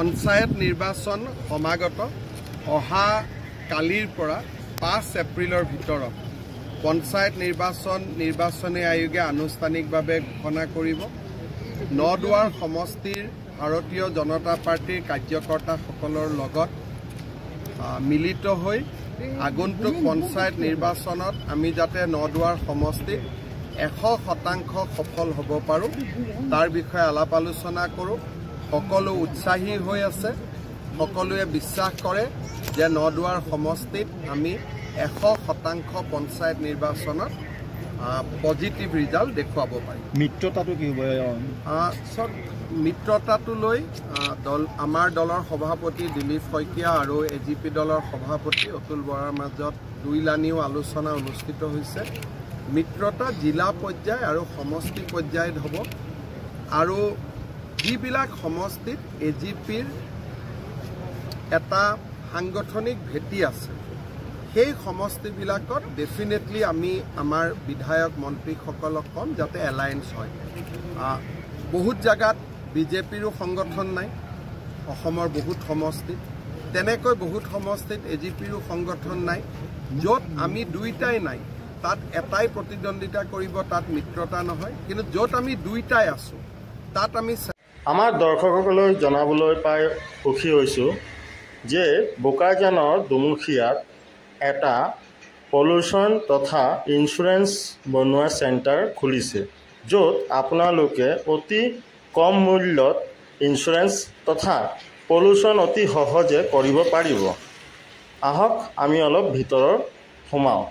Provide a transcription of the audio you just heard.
পঞ্চায়ত নিৰ্বাচন সমাগত অহা কালিৰ পৰা 5 এপ্ৰিলৰ ভিতৰত পঞ্চায়ত নিৰ্বাচনী আয়োগে আনুষ্ঠানিকভাৱে ঘোষণা কৰিব। নদুৱাৰ সমষ্টিৰ ভাৰতীয় জনতা পাৰ্টিৰ কাৰ্যকৰ্তাসকলৰ লগত মিলিত হৈ আগন্তুক পঞ্চায়ত নিৰ্বাচনত আমি যাতে নদুৱাৰ সমষ্টিত 100% সফল হ'ব পাৰোঁ তাৰ বিষয়ে আলাপ আলোচনা কৰোঁ। সকলো উৎসাহী হৈ আছে, সকলোৱে বিশ্বাস কৰে যে নদুৱাৰ সমষ্টিত আমি 100% পঞ্চায়ত নিৰ্বাচনত পজিটিভ ৰিজাল্ট দেখুৱাব পাৰিম। মিত্ৰতাটো কি হ'ব? মিত্ৰতাটো লৈ আমাৰ দলৰ সভাপতি দিলীপ শইকীয়া আৰু AGP দলৰ সভাপতি অতুল বৰাৰ মাজত দুইলানিও আলোচনা অনুষ্ঠিত হৈছে। মিত্ৰতা জিলা পৰ্যায় আৰু সমষ্টি পৰ্যায়ত হ'ব আৰু যিবিলাক সমষ্টিত AGPৰ এটা সাংগঠনিক ভেটি আছে সেই সমষ্টিবিলাকত ডেফিনেটলি আমি আমাৰ বিধায়ক মন্ত্ৰীসকলক ক'ম যাতে এলায়েন্স হয়। বহুত জাগাত বিজেপিৰো সংগঠন নাই, অসমৰ বহুত সমষ্টিত তেনেকৈ বহুত সমষ্টিত AGPৰো সংগঠন নাই। য'ত আমি দুইটাই নাই তাত এটাই প্ৰতিদ্বন্দ্বিতা কৰিব, তাত মিত্ৰতা নহয়। কিন্তু য'ত আমি দুইটাই আছোঁ তাত আমি আমাৰ দৰ্শকসকলক জনাবলৈ পাই সুখী হৈছোঁ যে বোকাজানৰ দুমুখীয়াত এটা পলিউশ্যন তথা ইঞ্চুৰেঞ্চ বনোৱা চেণ্টাৰ খুলিছে, য'ত আপোনালোকে অতি কম মূল্যত ইঞ্চুৰেঞ্চ তথা পলিউশ্যন অতি সহজে কৰিব পাৰিব। আহক আমি অলপ ভিতৰত সোমাওঁ।